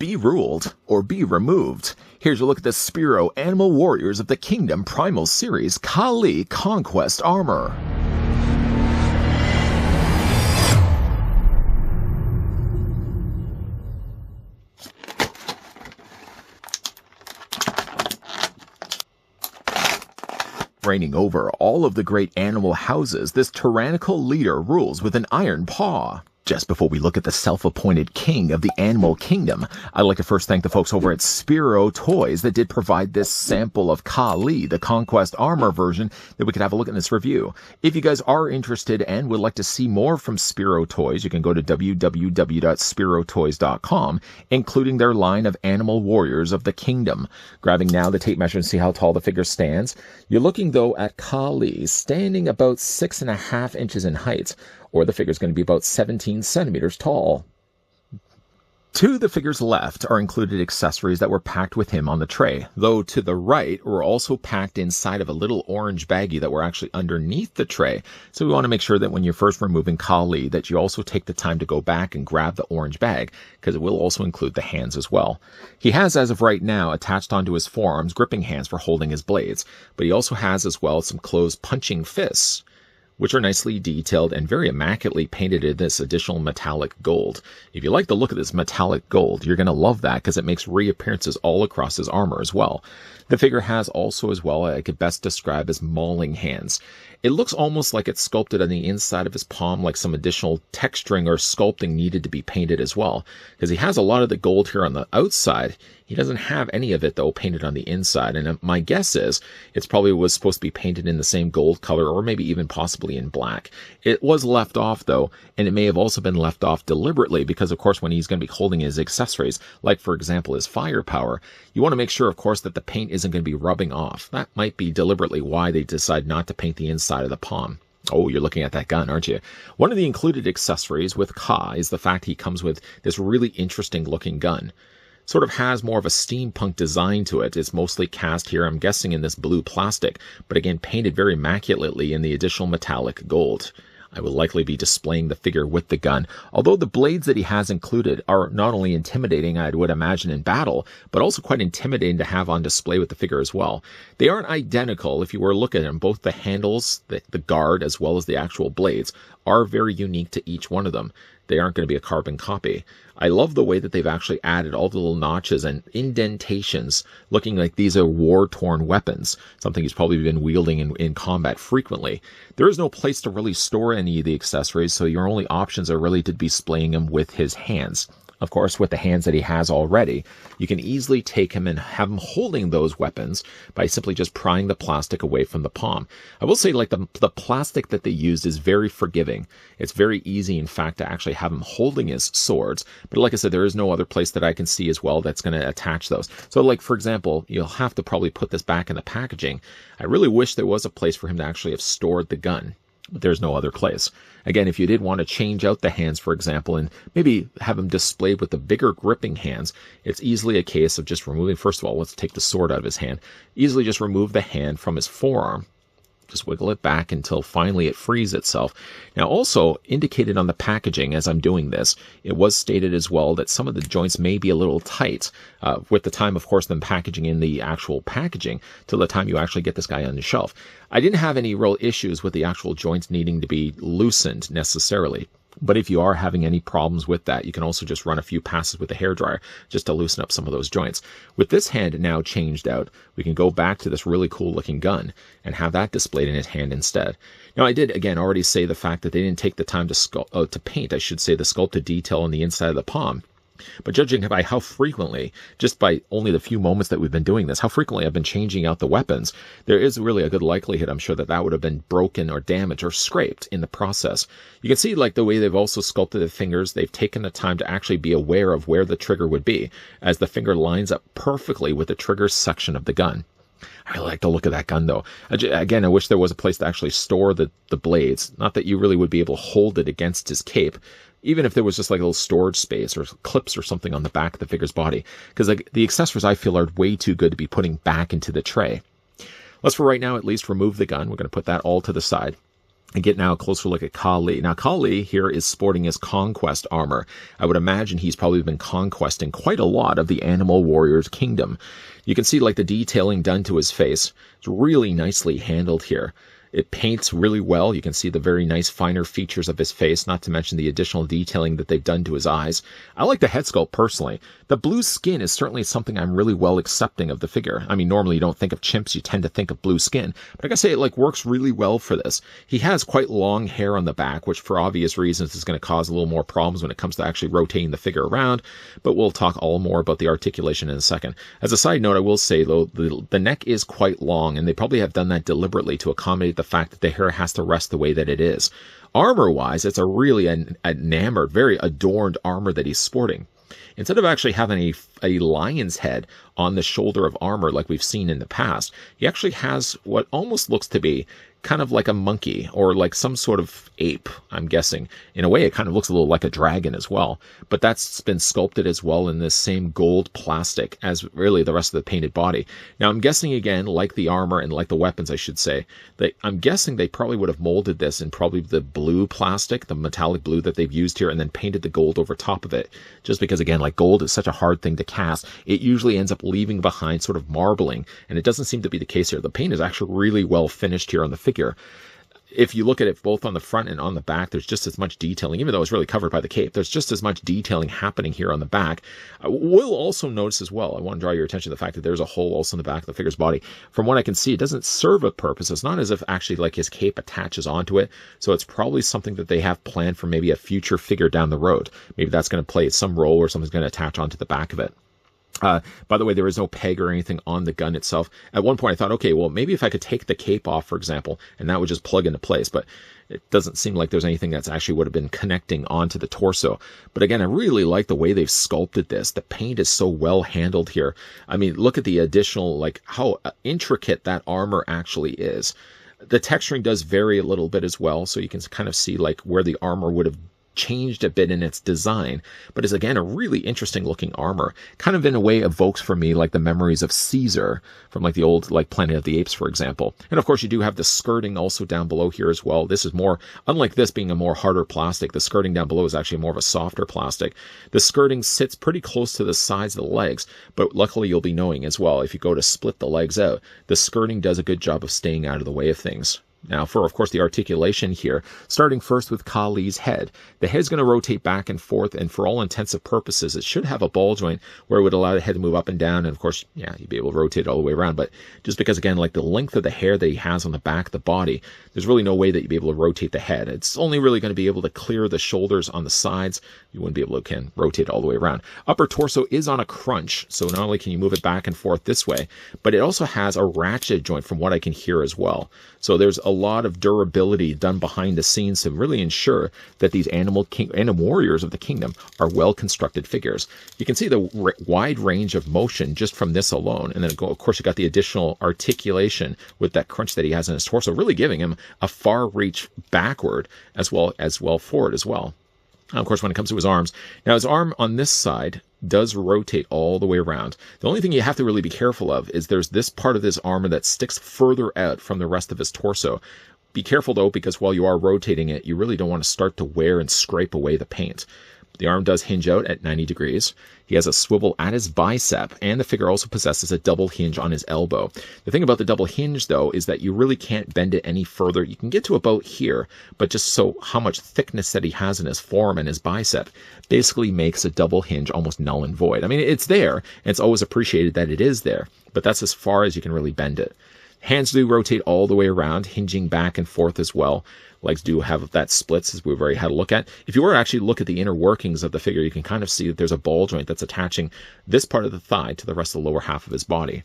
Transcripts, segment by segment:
Be ruled or be removed. Here's a look at the Spero Animal Warriors of the Kingdom Primal series Kali Conquest armor. Reigning over all of the great animal houses, this tyrannical leader rules with an iron paw. Just before we look at the self-appointed king of the animal kingdom, I'd like to first thank the folks over at Spero Toys that did provide this sample of Kali, the Conquest armor version, that we could have a look at in this review. If you guys are interested and would like to see more from Spero Toys, you can go to www.sperotoys.com, including their line of animal warriors of the kingdom. Grabbing now the tape measure and see how tall the figure stands. You're looking, though, at Kali, standing about 6.5 inches in height, or the figure's going to be about 17 centimeters tall. To the figure's left are included accessories that were packed with him on the tray, though to the right were also packed inside of a little orange baggie that were actually underneath the tray. So we want to make sure that when you're first removing Kali, that you also take the time to go back and grab the orange bag, because it will also include the hands as well. He has, as of right now, attached onto his forearms gripping hands for holding his blades, but he also has as well some closed punching fists, which are nicely detailed and very immaculately painted in this additional metallic gold. If you like the look of this metallic gold, you're going to love that because it makes reappearances all across his armor as well. The figure has also as well, I could best describe as mauling hands. It looks almost like it's sculpted on the inside of his palm, like some additional texturing or sculpting needed to be painted as well, because he has a lot of the gold here on the outside. He doesn't have any of it, though, painted on the inside, and my guess is it's probably was supposed to be painted in the same gold color, or maybe even possibly in black. It was left off, though, and it may have also been left off deliberately, because, of course, when he's going to be holding his accessories, like, for example, his firepower, you want to make sure, of course, that the paint isn't going to be rubbing off. That might be deliberately why they decide not to paint the inside of the palm. Oh, you're looking at that gun, aren't you? One of the included accessories with Ka is the fact he comes with this really interesting looking gun. Sort of has more of a steampunk design to it. It's mostly cast here, I'm guessing, in this blue plastic, but again painted very immaculately in the additional metallic gold. I will likely be displaying the figure with the gun, although the blades that he has included are not only intimidating, I would imagine, in battle, but also quite intimidating to have on display with the figure as well. They aren't identical. If you were to look at them, both the handles, the guard, as well as the actual blades are very unique to each one of them. They aren't going to be a carbon copy. I love the way that they've actually added all the little notches and indentations, looking like these are war-torn weapons, something he's probably been wielding in combat frequently. There is no place to really store any of the accessories, so your only options are really to be displaying them with his hands. Of course, with the hands that he has already, you can easily take him and have him holding those weapons by simply just prying the plastic away from the palm. I will say, like, the plastic that they used is very forgiving. It's very easy, in fact, to actually have him holding his swords. But like I said, there is no other place that I can see as well that's going to attach those. So, like, for example, you'll have to probably put this back in the packaging. I really wish there was a place for him to actually have stored the gun, but there's no other place. Again, if you did want to change out the hands, for example, and maybe have them displayed with the bigger gripping hands, it's easily a case of just removing, first of all, let's take the sword out of his hand, easily just remove the hand from his forearm. Just wiggle it back until finally it frees itself. Now, also indicated on the packaging as I'm doing this, it was stated as well that some of the joints may be a little tight with the time, of course, them packaging in the actual packaging till the time you actually get this guy on the shelf. I didn't have any real issues with the actual joints needing to be loosened necessarily. But if you are having any problems with that, you can also just run a few passes with the hairdryer just to loosen up some of those joints. With this hand now changed out, we can go back to this really cool looking gun and have that displayed in his hand instead. Now, I did, again, already say the fact that they didn't take the time to paint, I should say, the sculpted detail on the inside of the palm. But judging by how frequently, just by only the few moments that we've been doing this, how frequently I've been changing out the weapons, there is really a good likelihood, I'm sure, that that would have been broken or damaged or scraped in the process. You can see, like, the way they've also sculpted the fingers, they've taken the time to actually be aware of where the trigger would be, as the finger lines up perfectly with the trigger section of the gun. I really like the look of that gun, though. Again, I wish there was a place to actually store the blades. Not that you really would be able to hold it against his cape, even if there was just like a little storage space or clips or something on the back of the figure's body. Because like, the accessories, I feel, are way too good to be putting back into the tray. Let's, for right now, at least remove the gun. We're going to put that all to the side. And get now a closer look at Kali. Now, Kali here is sporting his Conquest armor. I would imagine he's probably been conquesting quite a lot of the animal warrior's kingdom. You can see like the detailing done to his face. It's really nicely handled here. It paints really well. You can see the very nice finer features of his face, not to mention the additional detailing that they've done to his eyes. I like the head sculpt personally. The blue skin is certainly something I'm really well accepting of the figure. I mean, normally you don't think of chimps, you tend to think of blue skin. But I gotta say, it like works really well for this. He has quite long hair on the back, which for obvious reasons is going to cause a little more problems when it comes to actually rotating the figure around. But we'll talk all more about the articulation in a second. As a side note, I will say though, the neck is quite long, and they probably have done that deliberately to accommodate the fact that the hair has to rest the way that it is. Armor-wise, it's a really enamored, very adorned armor that he's sporting. Instead of actually having a lion's head on the shoulder of armor like we've seen in the past, he actually has what almost looks to be kind of like a monkey or like some sort of ape, I'm guessing. In a way, it kind of looks a little like a dragon as well. But that's been sculpted as well in this same gold plastic as really the rest of the painted body. Now, I'm guessing again, like the armor and like the weapons, I should say, that I'm guessing they probably would have molded this in probably the blue plastic, the metallic blue that they've used here, and then painted the gold over top of it. Just because, again, like gold is such a hard thing to cast, it usually ends up leaving behind sort of marbling, and it doesn't seem to be the case here. The paint is actually really well finished here on the figure. If you look at it both on the front and on the back, there's just as much detailing, even though it's really covered by the cape, there's just as much detailing happening here on the back. We'll also notice as well, I want to draw your attention to the fact that there's a hole also in the back of the figure's body. From what I can see, it doesn't serve a purpose. It's not as if actually like his cape attaches onto it. So it's probably something that they have planned for maybe a future figure down the road. Maybe that's going to play some role or something's going to attach onto the back of it. By the way, there is no peg or anything on the gun itself. At one point I thought, okay, well, maybe if I could take the cape off, for example, and that would just plug into place, but it doesn't seem like there's anything that's actually would have been connecting onto the torso. But again, I really like the way they've sculpted this. The paint is so well handled here. I mean, look at the additional, like how intricate that armor actually is. The texturing does vary a little bit as well, so you can kind of see like where the armor would have changed a bit in its design, but is again a really interesting looking armor. Kind of in a way evokes for me like the memories of Caesar from like the old like Planet of the Apes, for example. And of course you do have the skirting also down below here as well. This is more, unlike this being a more harder plastic, the skirting down below is actually more of a softer plastic. The skirting sits pretty close to the sides of the legs, but luckily you'll be knowing as well, if you go to split the legs out, the skirting does a good job of staying out of the way of things. Now, for, of course, the articulation here, starting first with Kali's head. The head's going to rotate back and forth, and for all intensive purposes, it should have a ball joint where it would allow the head to move up and down, and of course, yeah, you'd be able to rotate it all the way around, but just because, again, like the length of the hair that he has on the back of the body, there's really no way that you'd be able to rotate the head. It's only really going to be able to clear the shoulders on the sides. You wouldn't be able to rotate it all the way around. Upper torso is on a crunch, so not only can you move it back and forth this way, but it also has a ratchet joint from what I can hear as well. So there's a lot of durability done behind the scenes to really ensure that these animal warriors of the kingdom are well-constructed figures. You can see the wide range of motion just from this alone. And then, of course, you got the additional articulation with that crunch that he has in his torso, really giving him a far reach backward as well forward as well. Of course, when it comes to his arms, now his arm on this side does rotate all the way around. The only thing you have to really be careful of is there's this part of this armor that sticks further out from the rest of his torso. Be careful though, because while you are rotating it, you really don't want to start to wear and scrape away the paint. The arm does hinge out at 90 degrees. He has a swivel at his bicep, and the figure also possesses a double hinge on his elbow. The thing about the double hinge, though, is that you really can't bend it any further. You can get to about here, but just so how much thickness that he has in his forearm and his bicep basically makes a double hinge almost null and void. I mean, it's there, and it's always appreciated that it is there, but that's as far as you can really bend it. Hands do rotate all the way around, hinging back and forth as well. Legs do have that splits, as we've already had a look at. If you were to actually look at the inner workings of the figure, you can kind of see that there's a ball joint that's attaching this part of the thigh to the rest of the lower half of his body.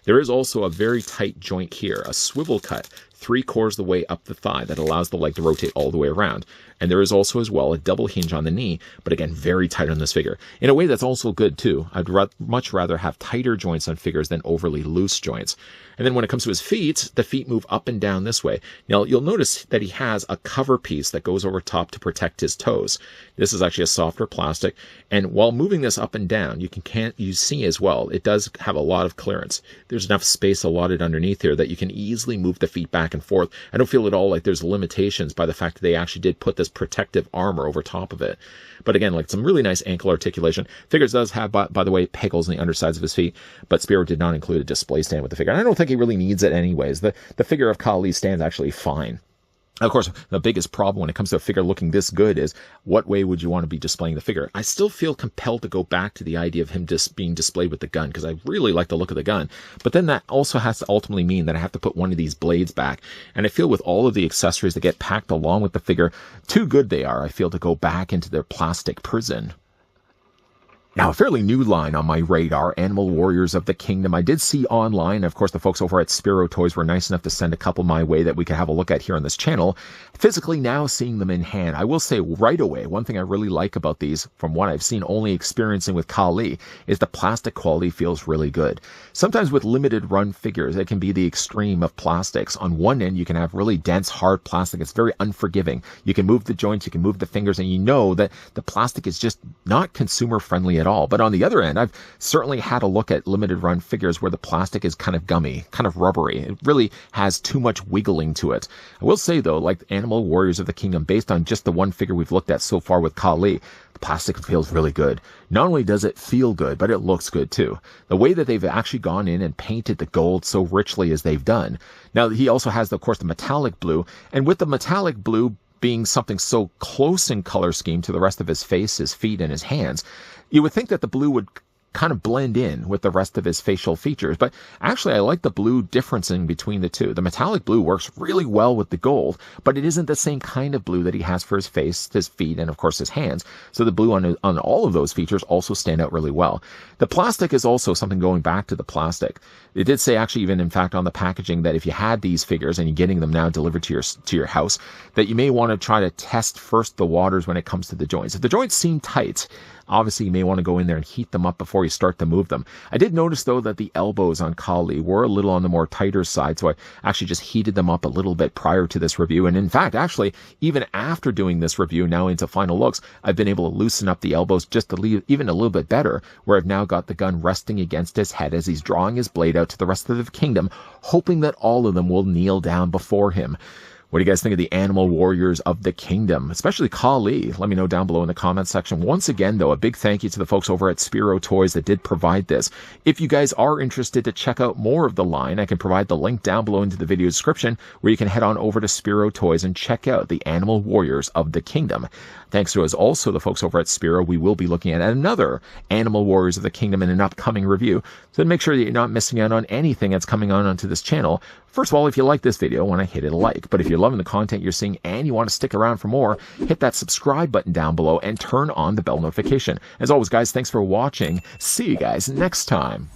There is also a very tight joint here, a swivel cut, 3/4 the way up the thigh that allows the leg to rotate all the way around. And there is also as well a double hinge on the knee, but again, very tight on this figure. In a way, that's also good too. I'd much rather have tighter joints on figures than overly loose joints. And then when it comes to his feet, the feet move up and down this way. Now, you'll notice that he has a cover piece that goes over top to protect his toes. This is actually a softer plastic. And while moving this up and down, you see as well, it does have a lot of clearance. There's enough space allotted underneath here that you can easily move the feet back and forth. I don't feel at all like there's limitations by the fact that they actually did put this protective armor over top of it. But again, like some really nice ankle articulation. Figures does have, by the way, pegals in the undersides of his feet, but Spero did not include a display stand with the figure. And I don't think he really needs it anyways. The figure of Kali stands actually fine. Of course, the biggest problem when it comes to a figure looking this good is what way would you want to be displaying the figure? I still feel compelled to go back to the idea of him just being displayed with the gun because I really like the look of the gun. But then that also has to ultimately mean that I have to put one of these blades back. And I feel with all of the accessories that get packed along with the figure, too good they are, I feel, to go back into their plastic prison. Now, a fairly new line on my radar, Animal Warriors of the Kingdom. I did see online, of course, the folks over at Spero Toys were nice enough to send a couple my way that we could have a look at here on this channel. Physically now seeing them in hand, I will say right away, one thing I really like about these, from what I've seen only experiencing with Kali, is the plastic quality feels really good. Sometimes with limited run figures, it can be the extreme of plastics. On one end, you can have really dense, hard plastic. It's very unforgiving. You can move the joints, you can move the fingers, and you know that the plastic is just not consumer friendly at all. But on the other end, I've certainly had a look at limited run figures where the plastic is kind of gummy, kind of rubbery. It really has too much wiggling to it. I will say though, like Animal Warriors of the Kingdom, based on just the one figure we've looked at so far with Kali, the plastic feels really good. Not only does it feel good, but it looks good too. The way that they've actually gone in and painted the gold so richly as they've done. Now, he also has, of course, the metallic blue, and with the metallic blue being something so close in color scheme to the rest of his face, his feet, and his hands, you would think that the blue would kind of blend in with the rest of his facial features. But actually, I like the blue differencing between the two. The metallic blue works really well with the gold, but it isn't the same kind of blue that he has for his face, his feet, and of course his hands. So the blue on all of those features also stand out really well. The plastic is also something going back to the plastic. It did say actually even in fact on the packaging that if you had these figures and you're getting them now delivered to your house, that you may want to try to test first the waters when it comes to the joints. If the joints seem tight, obviously you may want to go in there and heat them up before you start to move them. I did notice though that the elbows on Kali were a little on the more tighter side, so I actually just heated them up a little bit prior to this review. And in fact, actually, even after doing this review, now into final looks, I've been able to loosen up the elbows just to leave even a little bit better, where I've now got the gun resting against his head as he's drawing his blade out to the rest of the kingdom, hoping that all of them will kneel down before him. What do you guys think of the Animal Warriors of the Kingdom, especially Kali? Let me know down below in the comments section. Once again, though, a big thank you to the folks over at Spero Toys that did provide this. If you guys are interested to check out more of the line, I can provide the link down below into the video description where you can head on over to Spero Toys and check out the Animal Warriors of the Kingdom. Thanks to us also, the folks over at Spero, we will be looking at another Animal Warriors of the Kingdom in an upcoming review. So make sure that you're not missing out on anything that's coming on onto this channel. First of all, if you like this video, want to hit it a like. But if you're loving the content you're seeing and you want to stick around for more, hit that subscribe button down below and turn on the bell notification. As always, guys, thanks for watching. See you guys next time.